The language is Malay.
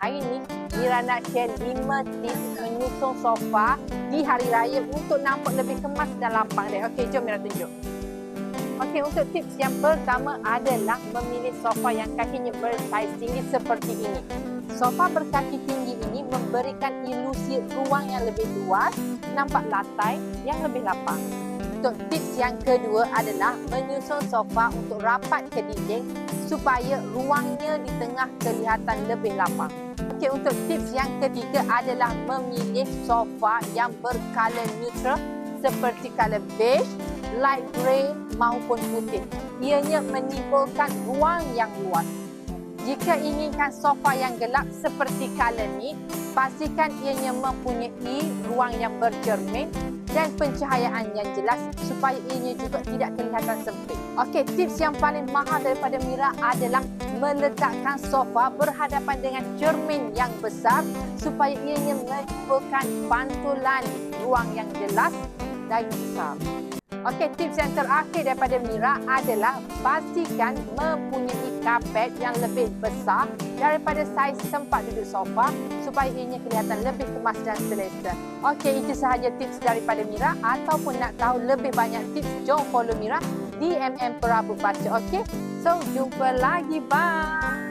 hari ini Mira nak share 5 tips menyusun sofa di hari raya untuk nampak lebih kemas dan lapang dia. Okey, jom Mira tunjuk. Okey, untuk tips yang pertama adalah memilih sofa yang kakinya bersaiz tinggi seperti ini. Sofa berkaki tinggi ini memberikan ilusi ruang yang lebih luas, nampak lantai yang lebih lapang. Untuk tips yang kedua adalah menyusun sofa untuk rapat ke dinding supaya ruangnya di tengah kelihatan lebih lapang. Okey, untuk tips yang ketiga adalah memilih sofa yang berkala neutral seperti color beige, light grey maupun putih. Ianya menimbulkan ruang yang luas. Jika inginkan sofa yang gelap seperti color ni, pastikan ianya mempunyai ruang yang bercermin dan pencahayaan yang jelas supaya ianya juga tidak kelihatan sempit. Okey, tips yang paling mahal daripada Mira adalah meletakkan sofa berhadapan dengan cermin yang besar supaya ianya menimbulkan pantulan ruang yang jelas dan besar. Okey, tips yang terakhir daripada Mira adalah pastikan mempunyai kapet yang lebih besar daripada saiz tempat duduk sofa supaya ianya kelihatan lebih kemas dan selesa. Okey, itu sahaja tips daripada Mira. Ataupun nak tahu lebih banyak tips, jom follow Mira di MM Prabu Baca. Okey, so jumpa lagi. Bye.